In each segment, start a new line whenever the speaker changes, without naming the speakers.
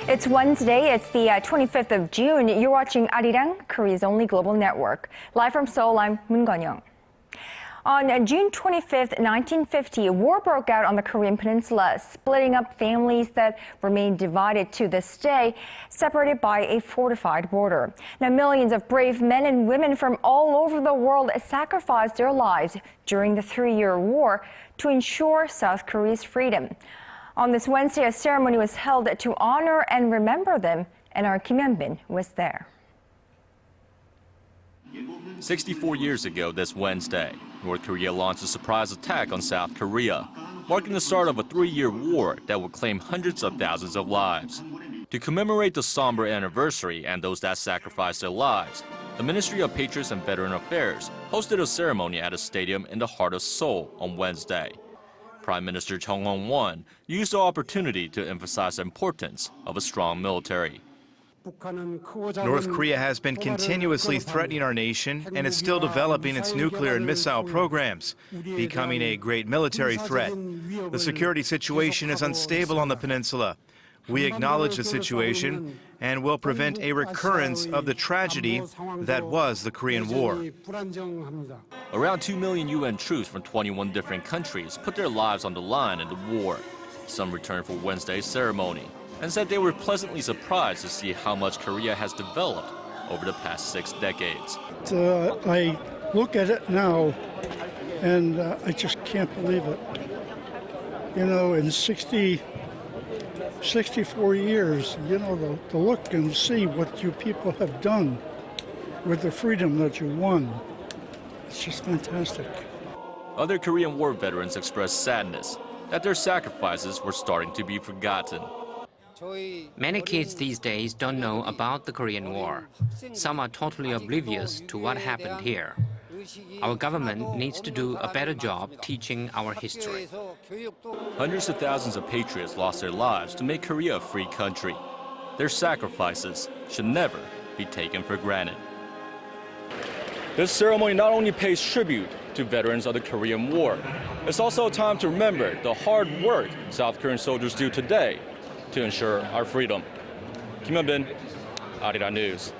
It's Wednesday, it's the 25th of June. You're watching ARIRANG, Korea's only global network. Live from Seoul, I'm Moon Gon-young. On June 25th, 1950, a war broke out on the Korean peninsula, splitting up families that remain divided to this day, separated by a fortified border. Now, millions of brave men and women from all over the world sacrificed their lives during the three-year war to ensure South Korea's freedom. On this Wednesday, a ceremony was held to honor and remember them, and our Kim Hyun-bin was there.
64 years ago this Wednesday, North Korea launched a surprise attack on South Korea, marking the start of a three-year war that would claim hundreds of thousands of lives. To commemorate the somber anniversary and those that sacrificed their lives, the Ministry of Patriots and Veteran Affairs hosted a ceremony at a stadium in the heart of Seoul on Wednesday. Prime Minister Chung Hong-won used the opportunity to emphasize the importance of a strong military.
North Korea has been continuously threatening our nation and is still developing its nuclear and missile programs, becoming a great military threat. The security situation is unstable on the peninsula. We acknowledge the situation and will prevent a recurrence of the tragedy that was the Korean War.
Around 2 million UN troops from 21 different countries put their lives on the line in the war. Some returned for Wednesday's ceremony and said they were pleasantly surprised to see how much Korea has developed over the past 6 decades.
I look at it now and I just can't believe it. You know, in 64 years, you know, to look and see what you people have done with the freedom that you won. It's just fantastic.
Other Korean War veterans expressed sadness that their sacrifices were starting to be forgotten.
Many kids these days don't know about the Korean War. Some are totally oblivious to what happened here. Our government needs to do a better job teaching our history.
Hundreds of thousands of patriots lost their lives to make Korea a free country. Their sacrifices should never be taken for granted. This ceremony not only pays tribute to veterans of the Korean War, it's also a time to remember the hard work South Korean soldiers do today to ensure our freedom. Kim Hyun-bin, ARIRANG News.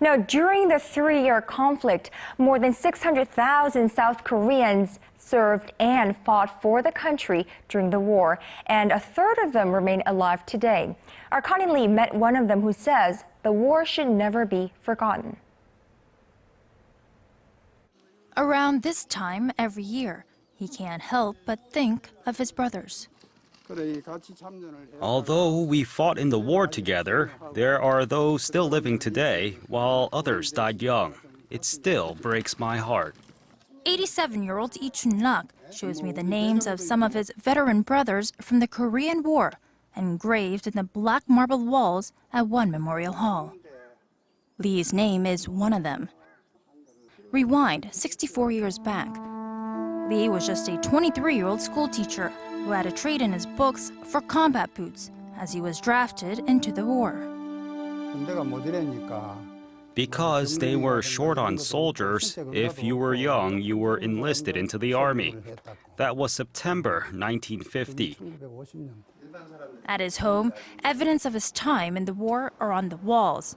Now, during the three-year conflict, more than 600,000 South Koreans served and fought for the country during the war, and a third of them remain alive today. Our Connie Lee met one of them who says the war should never be forgotten.
Around this time every year, he can't help but think of his brothers.
Although we fought in the war together, there are those still living today, while others died young. It still breaks my heart.
87-year-old Lee Chun-lak shows me the names of some of his veteran brothers from the Korean War, engraved in the black marble walls at one memorial hall. Lee's name is one of them. Rewind 64 years back. Lee was just a 23-year-old schoolteacher who had a trade in his books for combat boots as he was drafted into the war.
Because they were short on soldiers, if you were young, you were enlisted into the army. That was September 1950.
At his home, evidence of his time in the war are on the walls,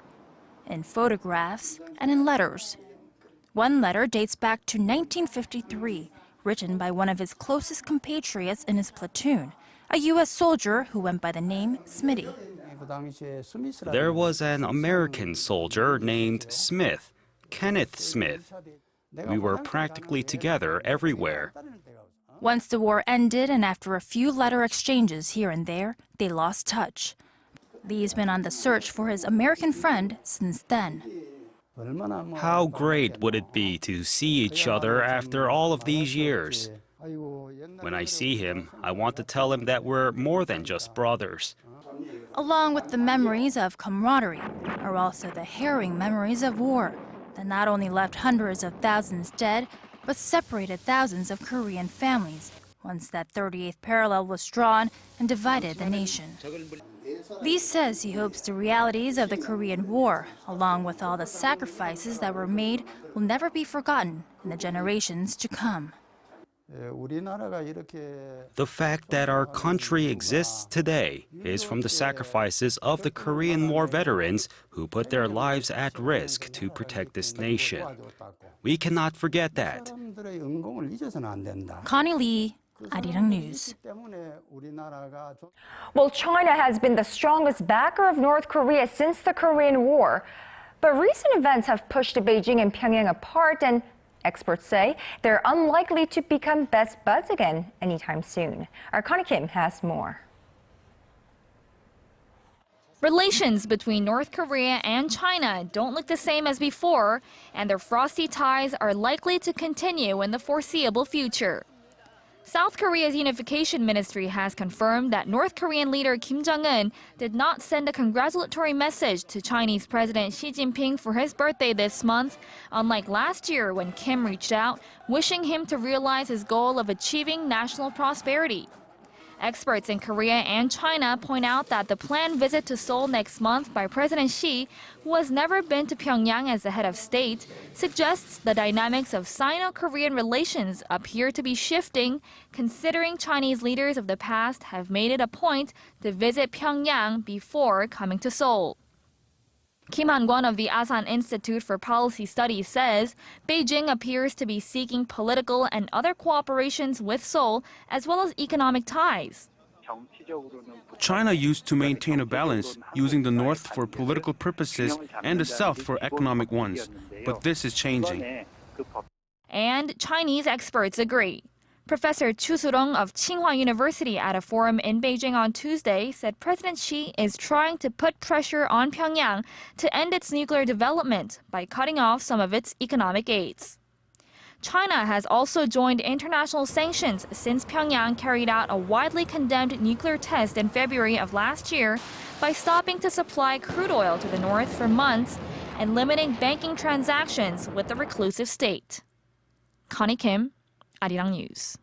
in photographs and in letters. One letter dates back to 1953, written by one of his closest compatriots in his platoon, a U.S. soldier who went by the name Smitty.
There was an American soldier named Smith, Kenneth Smith. We were practically together everywhere.
Once the war ended and after a few letter exchanges here and there, they lost touch. Lee's been on the search for his American friend since then.
How great would it be to see each other after all of these years? When I see him, I want to tell him that we're more than just brothers.
Along with the memories of camaraderie are also the harrowing memories of war that not only left hundreds of thousands dead, but separated thousands of Korean families once that 38th parallel was drawn and divided the nation. Lee says he hopes the realities of the Korean War, along with all the sacrifices that were made, will never be forgotten in the generations to come.
The fact that our country exists today is from the sacrifices of the Korean War veterans who put their lives at risk to protect this nation. We cannot forget that.
Connie Lee, ARIRANG News.
Well, China has been the strongest backer of North Korea since the Korean War. But recent events have pushed Beijing and Pyongyang apart, and experts say they're unlikely to become best buds again anytime soon. Our Connie Kim has more.
Relations between North Korea and China don't look the same as before, and their frosty ties are likely to continue in the foreseeable future. South Korea's Unification Ministry has confirmed that North Korean leader Kim Jong-un did not send a congratulatory message to Chinese President Xi Jinping for his birthday this month, unlike last year when Kim reached out, wishing him to realize his goal of achieving national prosperity. Experts in Korea and China point out that the planned visit to Seoul next month by President Xi, who has never been to Pyongyang as the head of state, suggests the dynamics of Sino-Korean relations appear to be shifting, considering Chinese leaders of the past have made it a point to visit Pyongyang before coming to Seoul. Kim Han-won of the Asan Institute for Policy Studies says Beijing appears to be seeking political and other cooperations with Seoul, as well as economic ties.
China used to maintain a balance, using the North for political purposes and the South for economic ones. But this is changing.
And Chinese experts agree. Professor Chu Surong of Tsinghua University at a forum in Beijing on Tuesday said President Xi is trying to put pressure on Pyongyang to end its nuclear development by cutting off some of its economic aids. China has also joined international sanctions since Pyongyang carried out a widely condemned nuclear test in February of last year by stopping to supply crude oil to the north for months and limiting banking transactions with the reclusive state. Connie Kim, ARIRANG News.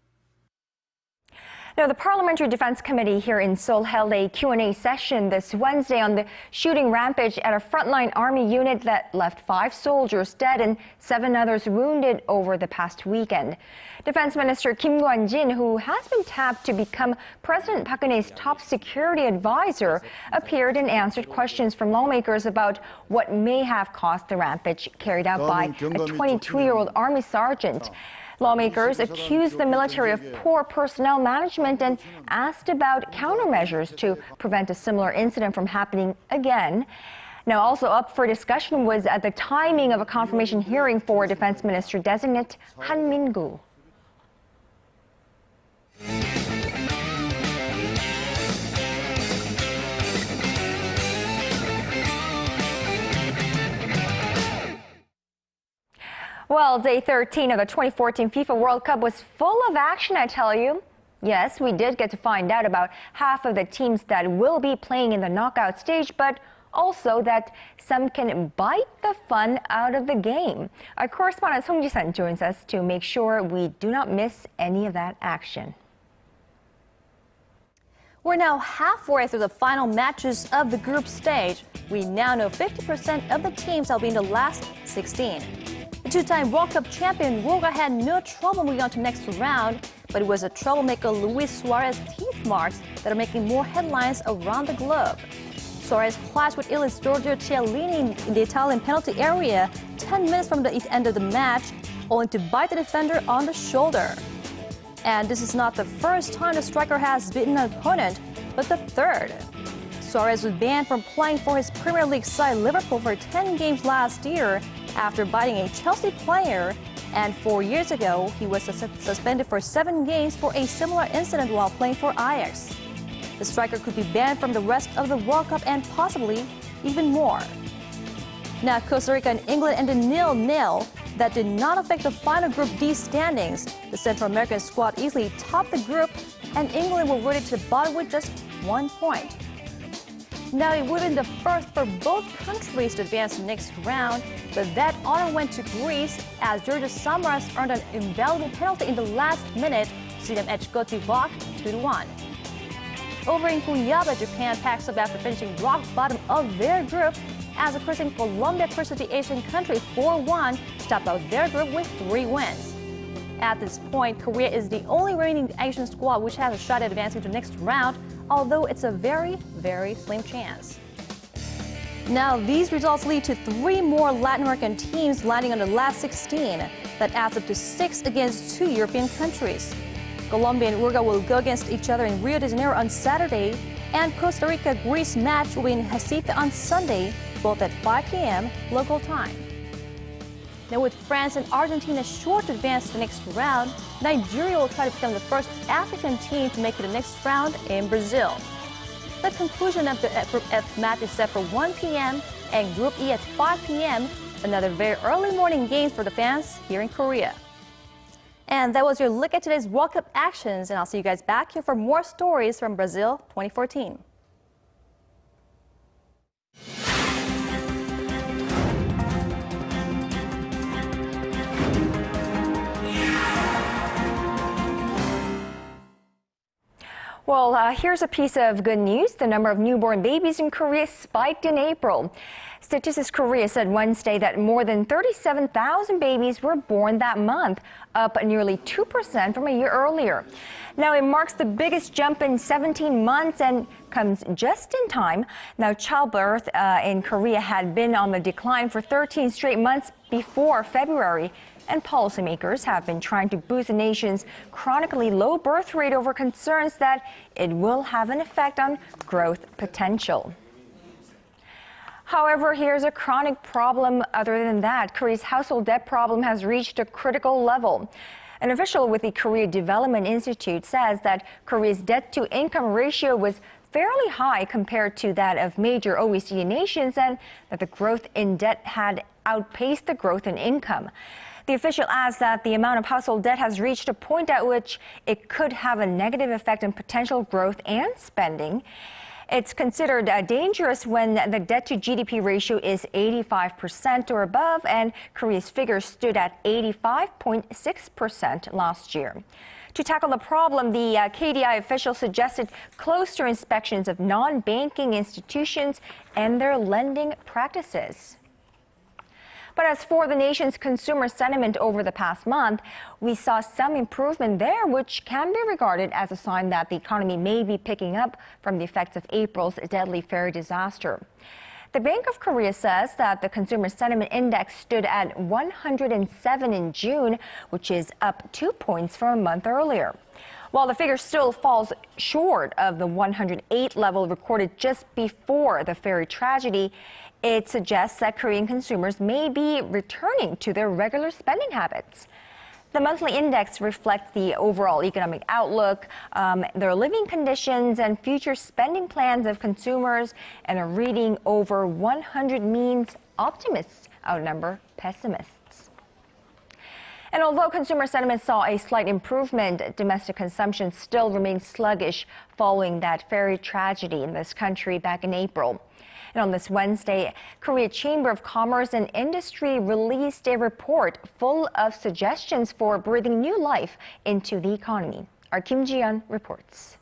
Now, the Parliamentary Defense Committee here in Seoul held a Q&A session this Wednesday on the shooting rampage at a frontline army unit that left 5 soldiers dead and 7 others wounded over the past weekend. Defense Minister Kim Kwon-jin, who has been tapped to become President Park Geun-hye's top security advisor, appeared and answered questions from lawmakers about what may have caused the rampage carried out by a 22-year-old army sergeant. Lawmakers accused the military of poor personnel management and asked about countermeasures to prevent a similar incident from happening again. Now, also up for discussion was the timing of a confirmation hearing for Defense Minister-designate Han Min-gu. Well, day 13 of the 2014 FIFA World Cup was full of action, I tell you. Yes, we did get to find out about half of the teams that will be playing in the knockout stage, but also that some can bite the fun out of the game. Our correspondent Song Ji-san joins us to make sure we do not miss any of that action.
We're now halfway through the final matches of the group stage. We now know 50% of the teams that will be in the last 16. The two-time World Cup champion Woga had no trouble moving on to the next round, but it was a troublemaker Luis Suarez's teeth marks that are making more headlines around the globe. Suarez clashed with Italy's Giorgio Chiellini in the Italian penalty area 10 minutes from the end of the match, only to bite the defender on the shoulder. And this is not the first time the striker has beaten an opponent, but the third. Suarez was banned from playing for his Premier League side Liverpool for 10 games last year after biting a Chelsea player, and 4 years ago he was suspended for 7 games for a similar incident while playing for Ajax. The striker could be banned from the rest of the World Cup and possibly even more. Now, Costa Rica and England ended 0-0. That did not affect the final Group D standings. The Central American squad easily topped the group, and England were rooted to the bottom with just 1 point. Now, it would have been the first for both countries to advance to the next round, but that honor went to Greece as Georgios Samaras earned an invaluable penalty in the last minute to see them edge Cote d'Ivoire 2-1. Over in Cuyaba, Japan packs up after finishing rock bottom of their group as the Christian Colombia cruised the Asian country 4-1 to top out their group with 3 wins. At this point, Korea is the only remaining Asian squad which has a shot at advancing to the next round, although it's a very, very slim chance. Now, these results lead to 3 more Latin American teams landing on the last 16. That adds up to 6 against 2 European countries. Colombia and Uruguay will go against each other in Rio de Janeiro on Saturday, and Costa Rica-Greece match will be in Recife on Sunday, both at 5 p.m. local time. Now, with France and Argentina short to advance to the next round, Nigeria will try to become the first African team to make it to the next round in Brazil. The conclusion of the Group F match is set for 1 p.m. and Group E at 5 p.m. Another very early morning game for the fans here in Korea. And that was your look at today's World Cup actions, and I'll see you guys back here for more stories from Brazil 2014.
Well, here's a piece of good news. The number of newborn babies in Korea spiked in April. Statistics Korea said Wednesday that more than 37,000 babies were born that month, up nearly 2% from a year earlier. Now, it marks the biggest jump in 17 months and comes just in time. Now, childbirth in Korea had been on the decline for 13 straight months before February. And policymakers have been trying to boost the nation's chronically low birth rate over concerns that it will have an effect on growth potential. However, here's a chronic problem other than that. Korea's household debt problem has reached a critical level. An official with the Korea Development Institute says that Korea's debt-to-income ratio was fairly high compared to that of major OECD nations, and that the growth in debt had outpaced the growth in income. The official adds that the amount of household debt has reached a point at which it could have a negative effect on potential growth and spending. It's considered dangerous when the debt-to-GDP ratio is 85% or above, and Korea's figure stood at 85.6% last year. To tackle the problem, the KDI official suggested closer inspections of non-banking institutions and their lending practices. But as for the nation's consumer sentiment over the past month, we saw some improvement there, which can be regarded as a sign that the economy may be picking up from the effects of April's deadly ferry disaster. The Bank of Korea says that the consumer sentiment index stood at 107 in June, which is up 2 points from a month earlier. While the figure still falls short of the 108 level recorded just before the ferry tragedy, it suggests that Korean consumers may be returning to their regular spending habits. The monthly index reflects the overall economic outlook, their living conditions, and future spending plans of consumers, and a reading over 100 means optimists outnumber pessimists. And although consumer sentiment saw a slight improvement, domestic consumption still remains sluggish following that ferry tragedy in this country back in April. And on this Wednesday, Korea Chamber of Commerce and Industry released a report full of suggestions for breathing new life into the economy. Our Kim Ji-yeon reports.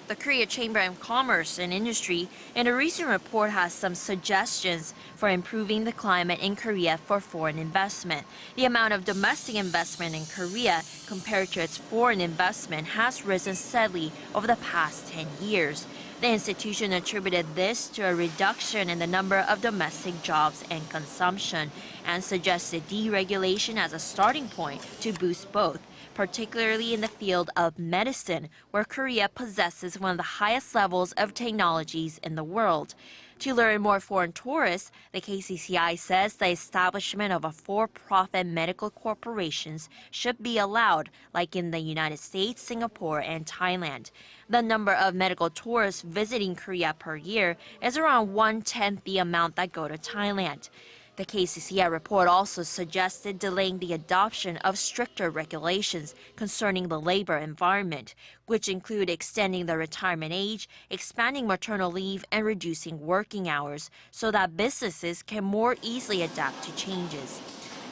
The Korea Chamber of Commerce and Industry in a recent report has some suggestions for improving the climate in Korea for foreign investment. The amount of domestic investment in Korea compared to its foreign investment has risen steadily over the past 10 years. The institution attributed this to a reduction in the number of domestic jobs and consumption, and suggested deregulation as a starting point to boost both, particularly in the field of medicine, where Korea possesses one of the highest levels of technologies in the world. To lure in more foreign tourists, the KCCI says the establishment of a for-profit medical corporations should be allowed, like in the United States, Singapore, and Thailand. The number of medical tourists visiting Korea per year is around 1/10 the amount that go to Thailand. The KCCI report also suggested delaying the adoption of stricter regulations concerning the labor environment, which include extending the retirement age, expanding maternal leave, and reducing working hours so that businesses can more easily adapt to changes.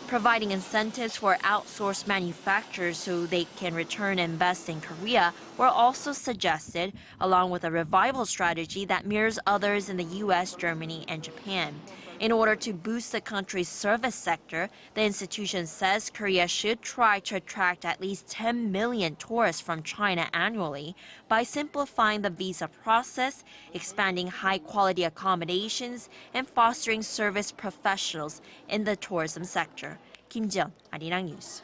Providing incentives for outsourced manufacturers so they can return and invest in Korea were also suggested, along with a revival strategy that mirrors others in the U.S., Germany, and Japan. In order to boost the country's service sector, the institution says Korea should try to attract at least 10 million tourists from China annually by simplifying the visa process, expanding high-quality accommodations, and fostering service professionals in the tourism sector. Kim Jeon, ARIRANG News.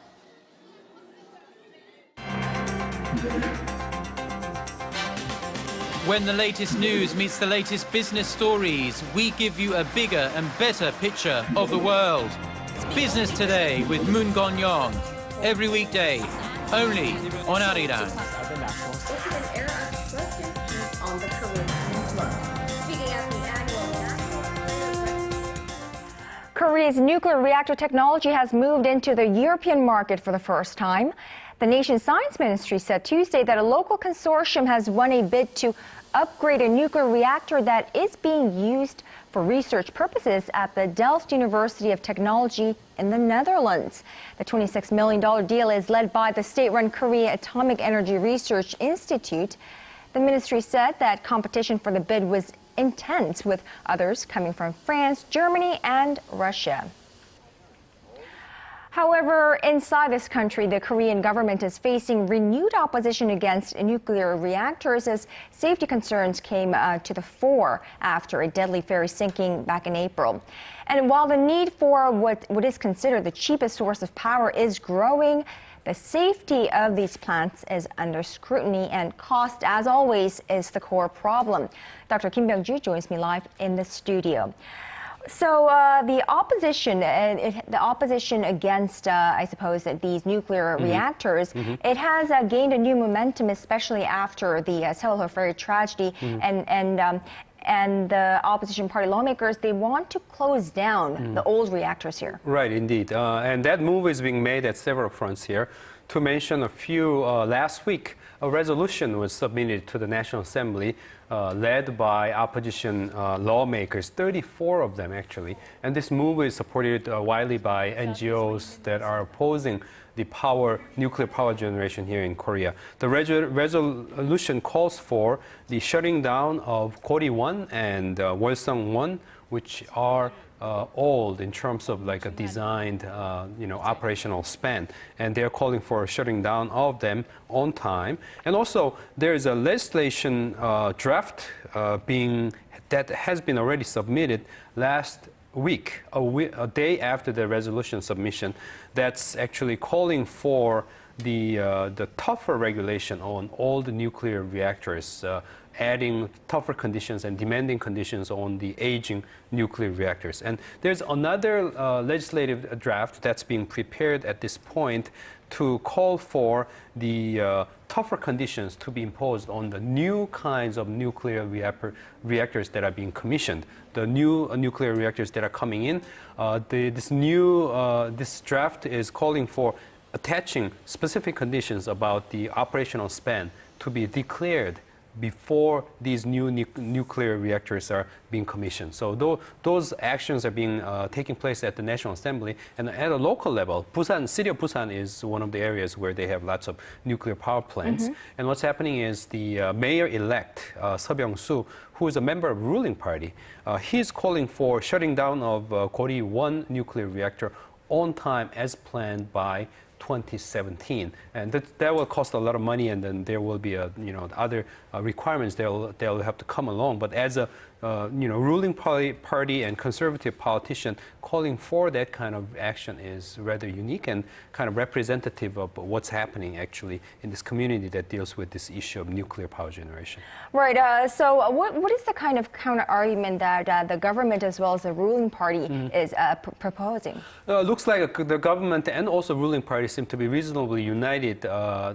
When the latest news meets the latest business stories, we give you a bigger and better picture of the world. Business Today with Moon Gon-young. Every weekday, only on ARIRANG.
Korea's nuclear reactor technology has moved into the European market for the first time. The nation's science ministry said Tuesday that a local consortium has won a bid to upgrade a nuclear reactor that is being used for research purposes at the Delft University of Technology in the Netherlands. The $26 million deal is led by the state-run Korea Atomic Energy Research Institute. The ministry said that competition for the bid was intense, with others coming from France, Germany, and Russia. However, inside this country, the Korean government is facing renewed opposition against nuclear reactors as safety concerns came to the fore after a deadly ferry sinking back in April. And while the need for what is considered the cheapest source of power is growing, the safety of these plants is under scrutiny, and cost, as always, is the core problem. Dr. Kim Byung-ju joins me live in the studio. So the opposition against, I suppose, these nuclear reactors, it has gained a new momentum, especially after the Seoul ferry tragedy, and the opposition party lawmakers, they want to close down the old reactors here.
Right, indeed, and that move is being made at several fronts here. To mention a few, last week, a resolution was submitted to the National Assembly led by opposition lawmakers, 34 of them actually. And this move is supported widely by NGOs that are opposing the nuclear power generation here in Korea. The resolution calls for the shutting down of Gori 1 and Walsung 1, which are old in terms of like a designed, operational span, and they're calling for shutting down of them on time. And also, there is a legislation draft that has been already submitted last week, a day after the resolution submission, that's actually calling for the tougher regulation on all the nuclear reactors, adding tougher conditions and demanding conditions on the aging nuclear reactors. And there's another legislative draft that's being prepared at this point to call for the tougher conditions to be imposed on the new kinds of nuclear reactors that are being commissioned. The new nuclear reactors that are coming in, this draft is calling for attaching specific conditions about the operational span to be declared before these new nuclear reactors are being commissioned. So those actions are being taking place at the National Assembly, and at a local level, city of Busan is one of the areas where they have lots of nuclear power plants. And what's happening is the mayor-elect, Seo Byung-soo, who is a member of the ruling party, he's calling for shutting down of Gori 1 nuclear reactor on time as planned by 2017, and that will cost a lot of money, and then there will be other requirements they'll have to come along. But as a ruling party and conservative politician, calling for that kind of action is rather unique and kind of representative of what's happening actually in this community that deals with this issue of nuclear power generation.
Right. So what is the kind of counter-argument that the government as well as the ruling party is proposing?
Looks like the government and also ruling party seem to be reasonably united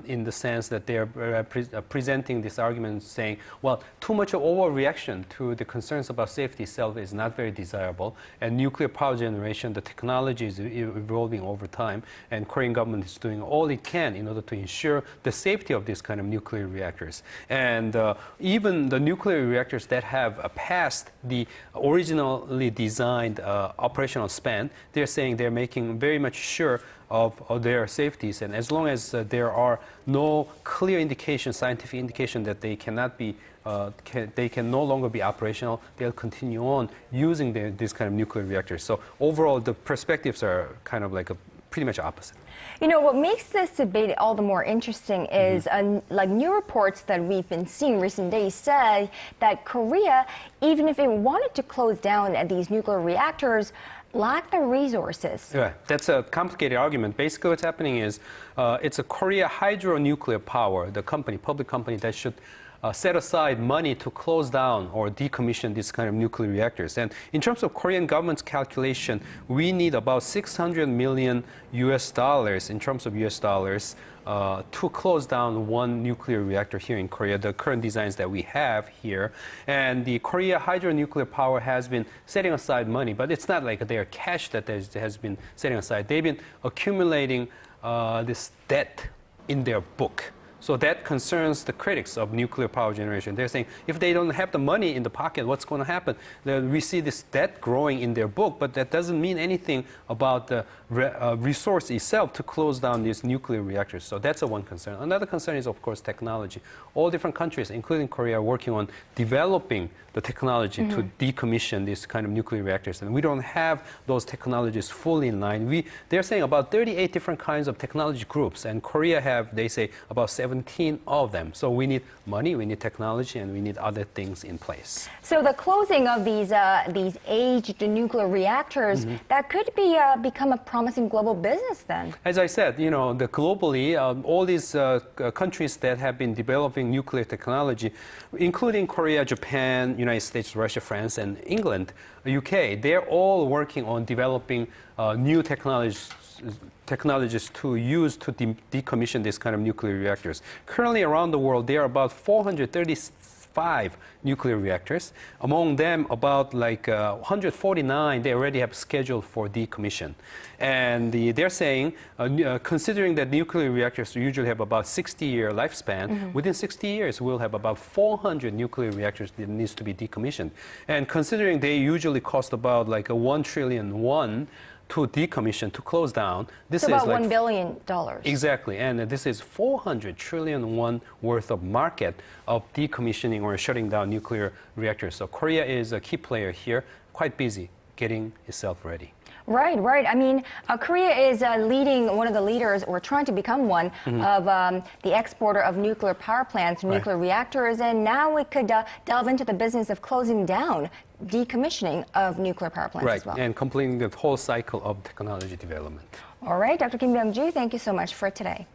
in the sense that they are presenting this argument saying, well, too much of overreaction to the concerns about safety itself is not very desirable, and nuclear power generation, the technology is evolving over time, and Korean government is doing all it can in order to ensure the safety of these kind of nuclear reactors. And even the nuclear reactors that have passed the originally designed operational span, they're saying they're making very much sure of their their safeties, and as long as there are no clear indication, scientific indication that they cannot be, they can no longer be operational, they'll continue on using these kind of nuclear reactors. So overall, the perspectives are kind of like pretty much opposite.
You know, what makes this debate all the more interesting is like new reports that we've been seeing recent days say that Korea, even if it wanted to close down these nuclear reactors, lack the resources.
Yeah, that's a complicated argument. Basically, what's happening is it's a Korea Hydronuclear Power, the company, public company that should set aside money to close down or decommission these kind of nuclear reactors. And in terms of Korean government's calculation, we need about $600 million in terms of US dollars to close down one nuclear reactor here in Korea, the current designs that we have here. And the Korea Hydronuclear Power has been setting aside money, but it's not like their cash that has been setting aside. They've been accumulating this debt in their book. So that concerns the critics of nuclear power generation. They're saying if they don't have the money in the pocket, what's going to happen? We see this debt growing in their book, but that doesn't mean anything about the resource itself to close down these nuclear reactors. So that's one concern. Another concern is, of course, technology. All different countries, including Korea, are working on developing the technology to decommission these kind of nuclear reactors. And we don't have those technologies fully in line. They're saying about 38 different kinds of technology groups, and Korea have, they say, about 17 of them. So we need money, we need technology, and we need other things in place.
So the closing of these aged nuclear reactors, that could be become a promising global business then.
As I said, you know, globally, all these countries that have been developing nuclear technology, including Korea, Japan, United States, Russia, France, and England, UK, they're all working on developing new technologies to use to decommission this kind of nuclear reactors. Currently around the world, there are about 435 nuclear reactors. Among them, about 149 they already have scheduled for decommission. And they're saying, considering that nuclear reactors usually have about 60-year lifespan, within 60 years we'll have about 400 nuclear reactors that needs to be decommissioned. And considering they usually cost about $1 trillion to decommission, to close down. This is
about $1 billion.
Exactly, and this is 400 trillion won worth of market of decommissioning or shutting down nuclear reactors. So Korea is a key player here, quite busy getting itself ready.
Right, right. I mean, Korea is leading, one of the leaders, or trying to become one, of the exporter of nuclear power plants, nuclear reactors, and now we could delve into the business of closing down decommissioning of nuclear power plants as well.
And completing the whole cycle of technology development.
All right, Dr. Kim Byung-ju, thank you so much for today.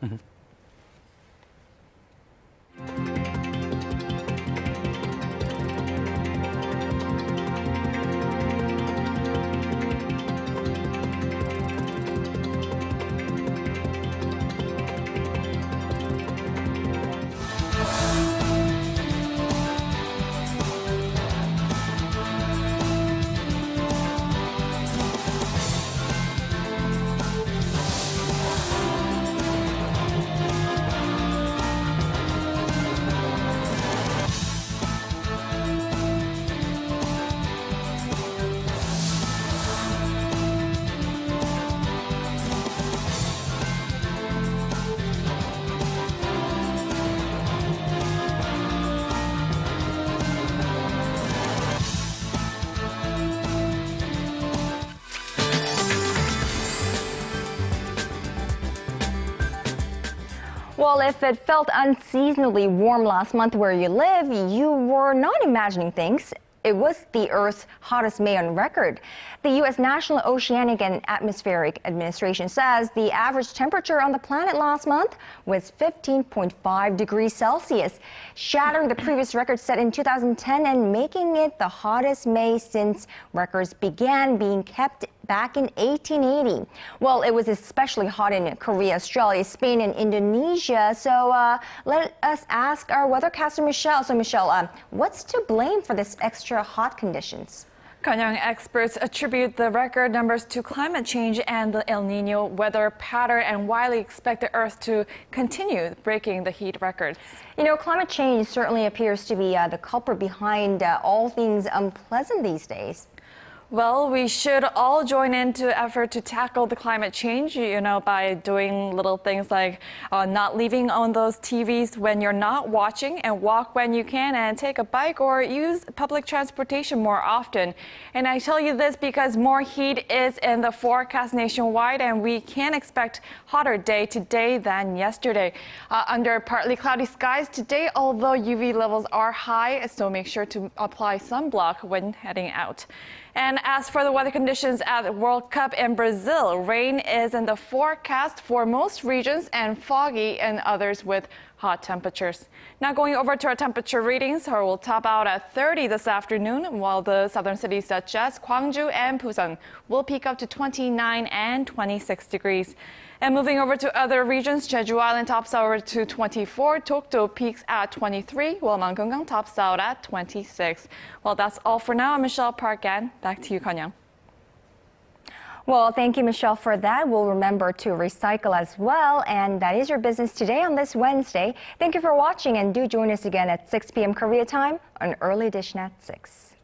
Well, if it felt unseasonably warm last month where you live, you were not imagining things. It was the Earth's hottest May on record. The U.S. National Oceanic and Atmospheric Administration says the average temperature on the planet last month was 15.5 degrees Celsius, shattering the previous record set in 2010 and making it the hottest May since records began being kept back in 1880. Well, it was especially hot in Korea, Australia, Spain, and Indonesia. So let us ask our weathercaster, Michelle. So, Michelle, what's to blame for this extra hot conditions?
Ganyang, experts attribute the record numbers to climate change and the El Nino weather pattern and widely expect the Earth to continue breaking the heat records.
You know, climate change certainly appears to be the culprit behind all things unpleasant these days.
Well, we should all join into effort to tackle the climate change, by doing little things like not leaving on those TVs when you're not watching, and walk when you can, and take a bike or use public transportation more often. And I tell you this because more heat is in the forecast nationwide, and we can expect hotter day today than yesterday. Under partly cloudy skies today, although UV levels are high, so make sure to apply sunblock when heading out. And as for the weather conditions at the World Cup in Brazil, rain is in the forecast for most regions and foggy in others with hot temperatures. Now going over to our temperature readings, we'll top out at 30 this afternoon, while the southern cities such as Gwangju and Busan will peak up to 29 and 26 degrees. And moving over to other regions, Jeju Island tops out to 24, Dokdo peaks at 23, while Mangungang tops out at 26. Well, that's all for now. I'm Michelle Park, and back to you, Kanyang.
Well, thank you, Michelle, for that. We'll remember to recycle as well. And that is your business today on this Wednesday. Thank you for watching, and do join us again at 6 p.m. Korea time on Early Edition at 6.